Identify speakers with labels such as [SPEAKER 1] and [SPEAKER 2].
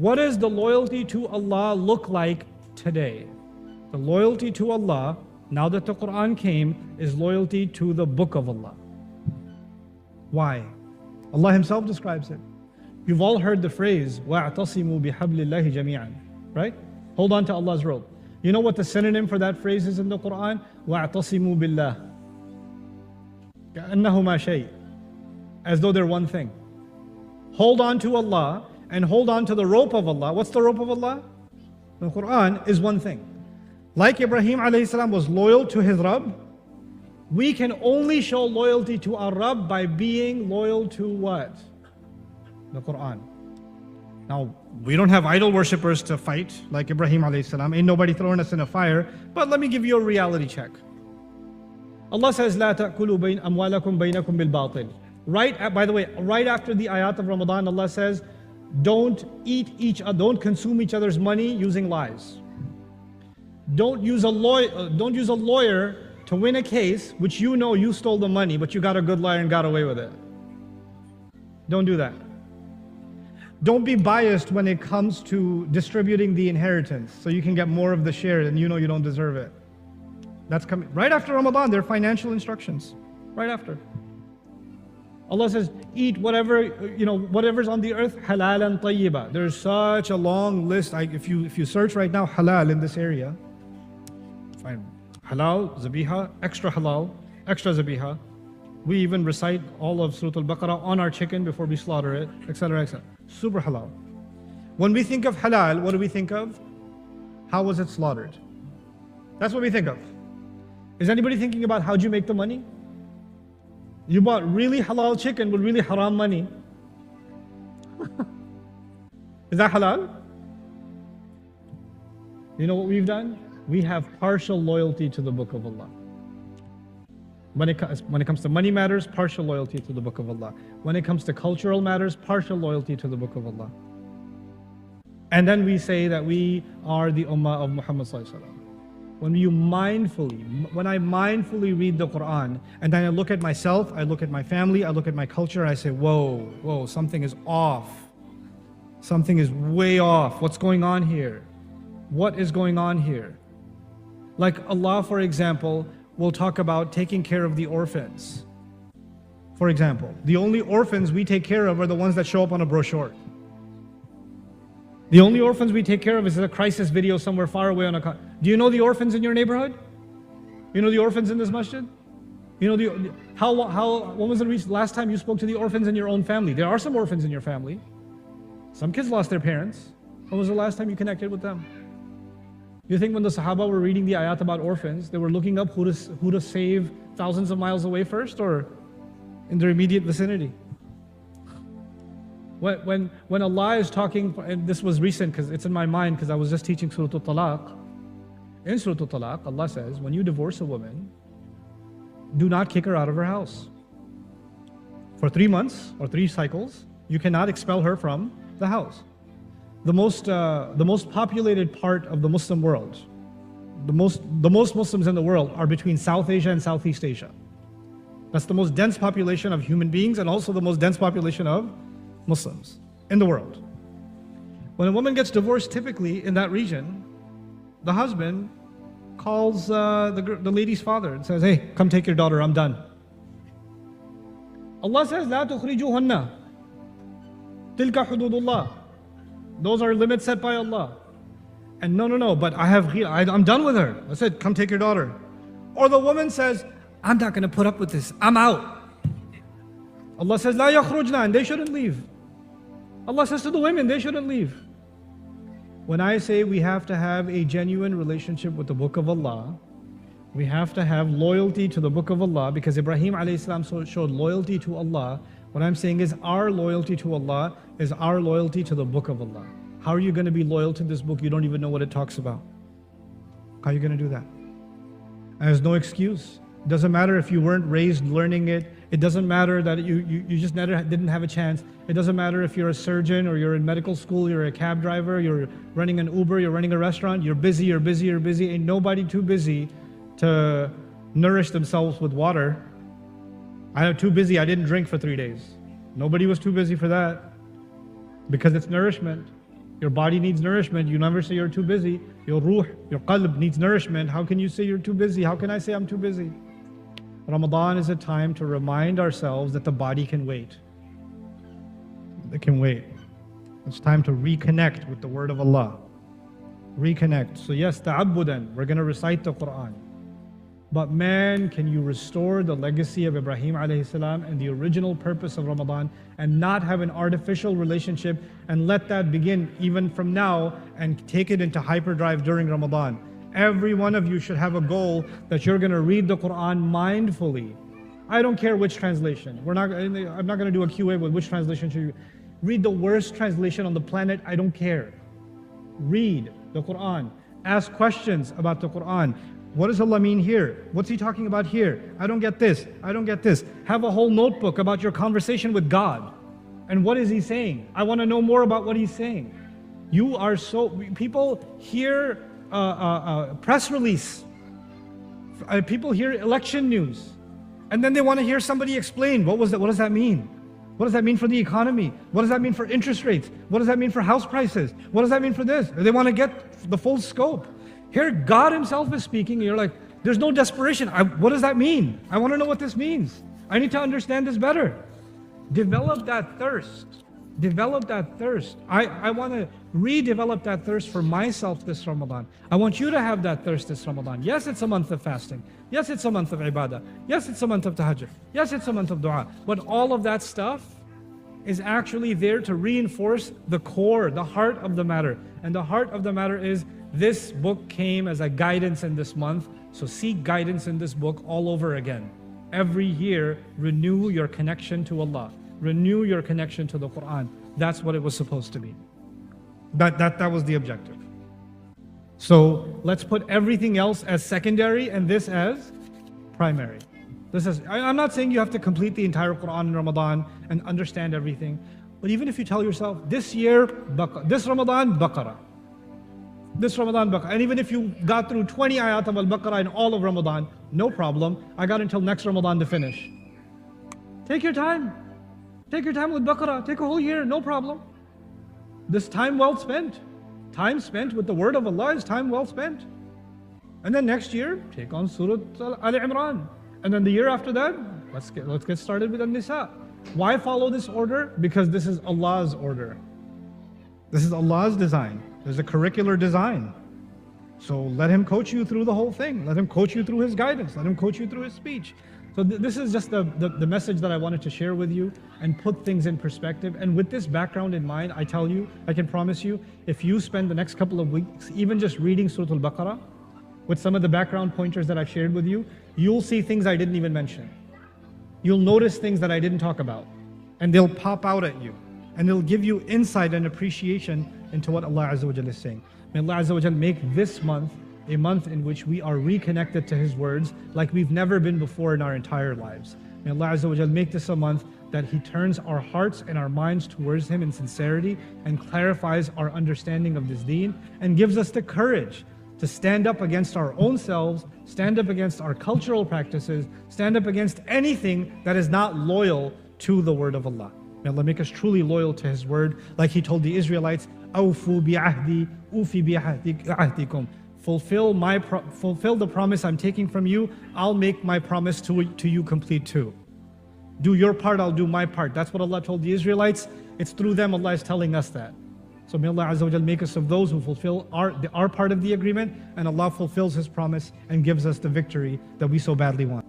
[SPEAKER 1] What does the loyalty to Allah look like today? The loyalty to Allah, now that the Quran came, is loyalty to the book of Allah. Why? Allah Himself describes it. You've all heard the phrase, وَاعْتَصِمُوا بِحَبْلِ اللَّهِ جَمِيعًا, right? Hold on to Allah's rope. You know what the synonym for that phrase is in the Quran? وَاعْتَصِمُوا بِاللَّهِ كَأَنَّهُمَا شَيْء, as though they're one thing. Hold on to Allah and hold on to the rope of Allah. What's the rope of Allah? The Quran is one thing. Like Ibrahim alayhi salam was loyal to his Rabb, we can only show loyalty to our Rabb by being loyal to what? The Quran. Now, we don't have idol worshippers to fight like Ibrahim alayhi salam. Ain't nobody throwing us in a fire. But let me give you a reality check. Allah says, لا تأكلوا أموالكم بينكم بالباطل. By the way, right after the ayat of Ramadan, Allah says, don't consume each other's money using lies. Don't use a lawyer to win a case which you know you stole the money, but you got a good lawyer and got away with it. Don't do that. Don't be biased when it comes to distributing the inheritance so you can get more of the share and you know you don't deserve it. That's coming right after Ramadan. There are financial instructions right after. Allah says, eat whatever's on the earth, halal and tayyiba. There's such a long list. If you search right now halal in this area, find halal, zabiha, extra halal, extra zabiha. We even recite all of Surah Al-Baqarah on our chicken before we slaughter it, etc., etc. Super halal. When we think of halal, what do we think of? How was it slaughtered? That's what we think of. Is anybody thinking about how'd you make the money? You bought really halal chicken with really haram money. Is that halal? You know what we've done? We have partial loyalty to the book of Allah. When it comes to money matters, partial loyalty to the book of Allah. When it comes to cultural matters, partial loyalty to the book of Allah. And then we say that we are the ummah of Muhammad sallallahu alaihi wasallam. When I mindfully read the Quran, and then I look at myself, I look at my family, I look at my culture, I say, whoa, something is off. Something is way off. What's going on here? What is going on here? Like Allah, for example, will talk about taking care of the orphans. For example, the only orphans we take care of are the ones that show up on a brochure. The only orphans we take care of is a crisis video somewhere far away on a car. Do you know the orphans in your neighborhood? You know the orphans in this masjid? You know when was the last time you spoke to the orphans in your own family? There are some orphans in your family. Some kids lost their parents. When was the last time you connected with them? You think when the Sahaba were reading the ayat about orphans, they were looking up who to save thousands of miles away first or in their immediate vicinity? When Allah is talking, and this was recent because it's in my mind because I was just teaching Surah Al-Talaq. In Surah Al-Talaq, Allah says, when you divorce a woman, do not kick her out of her house. For 3 months or 3 cycles, you cannot expel her from the house. The most populated part of the Muslim world, the most Muslims in the world are between South Asia and Southeast Asia. That's the most dense population of human beings and also the most dense population of Muslims in the world. When a woman gets divorced, typically in that region, the husband calls the lady's father and says, hey, come take your daughter, I'm done. Allah says, لا تخرجوهن تلك حدود الله. Those are limits set by Allah. And no, but I'm done with her. I said, come take your daughter. Or the woman says, I'm not going to put up with this, I'm out. Allah says, لا يخرجنا, and they shouldn't leave. Allah says to the women, they shouldn't leave. When I say we have to have a genuine relationship with the book of Allah, we have to have loyalty to the book of Allah because Ibrahim alayhi salam showed loyalty to Allah. What I'm saying is our loyalty to Allah is our loyalty to the book of Allah. How are you going to be loyal to this book? You don't even know what it talks about. How are you going to do that? And there's no excuse. It doesn't matter if you weren't raised learning it. It doesn't matter that you just didn't have a chance. It doesn't matter if you're a surgeon or you're in medical school, you're a cab driver, you're running an Uber, you're running a restaurant, you're busy. Ain't nobody too busy to nourish themselves with water. I'm too busy, I didn't drink for 3 days. Nobody was too busy for that because it's nourishment. Your body needs nourishment. You never say you're too busy. Your ruh, your qalb needs nourishment. How can you say you're too busy? How can I say I'm too busy? Ramadan is a time to remind ourselves that the body can wait. It can wait. It's time to reconnect with the word of Allah. Reconnect. So yes, ta'abbudan, we're going to recite the Quran. But man, can you restore the legacy of Ibrahim alayhi salam and the original purpose of Ramadan and not have an artificial relationship and let that begin even from now and take it into hyperdrive during Ramadan? Every one of you should have a goal that you're going to read the Quran mindfully. I don't care which translation. I'm not going to do a QA with which translation should you read. The worst translation on the planet, I don't care. Read the Quran. Ask questions about the Quran. What does Allah mean here? What's He talking about here? I don't get this. I don't get this. Have a whole notebook about your conversation with God. And what is He saying? I want to know more about what He's saying. People hear press release. People hear election news. And then they want to hear somebody explain, what does that mean? What does that mean for the economy? What does that mean for interest rates? What does that mean for house prices? What does that mean for this? They want to get the full scope. Here, God Himself is speaking, and you're like, there's no desperation. What does that mean? I want to know what this means. I need to understand this better. Develop that thirst. Develop that thirst. I want to redevelop that thirst for myself this Ramadan. I want you to have that thirst this Ramadan. Yes, it's a month of fasting. Yes, it's a month of ibadah. Yes, it's a month of tahajjud. Yes, it's a month of dua. But all of that stuff is actually there to reinforce the core, the heart of the matter. And the heart of the matter is this book came as a guidance in this month. So seek guidance in this book all over again. Every year, renew your connection to Allah. Renew your connection to the Quran. That's what it was supposed to be. That was the objective. So let's put everything else as secondary and this as primary. I'm not saying you have to complete the entire Quran in Ramadan and understand everything. But even if you tell yourself, this year, this Ramadan, Baqarah. This Ramadan, Baqarah. And even if you got through 20 ayat of al-Baqarah in all of Ramadan, no problem. I got until next Ramadan to finish. Take your time. Take your time with Baqarah. Take a whole year, no problem. This time well spent. Time spent with the word of Allah is time well spent. And then next year, take on Surah Al-Imran. And then the year after that, let's get started with An-Nisa. Why follow this order? Because this is Allah's order. This is Allah's design. There's a curricular design. So let Him coach you through the whole thing. Let Him coach you through His guidance. Let Him coach you through His speech. So this is just the message that I wanted to share with you and put things in perspective. And with this background in mind, I tell you, I can promise you, if you spend the next couple of weeks even just reading Surah Al-Baqarah with some of the background pointers that I've shared with you, you'll see things I didn't even mention. You'll notice things that I didn't talk about. And they'll pop out at you. And they'll give you insight and appreciation into what Allah Azza wa Jalla is saying. May Allah Azza wa Jalla make this month a month in which we are reconnected to His words like we've never been before in our entire lives. May Allah Azza wa Jalla make this a month that He turns our hearts and our minds towards Him in sincerity and clarifies our understanding of this deen and gives us the courage to stand up against our own selves, stand up against our cultural practices, stand up against anything that is not loyal to the word of Allah. May Allah make us truly loyal to His word, like He told the Israelites, "Awfu bi'ahdi, ufi bi'ahdikum." Fulfill the promise I'm taking from you. I'll make my promise to you complete too. Do your part, I'll do my part. That's what Allah told the Israelites. It's through them Allah is telling us that. So may Allah Azza wa Jalla make us of those who fulfill our part of the agreement, and Allah fulfills His promise and gives us the victory that we so badly want.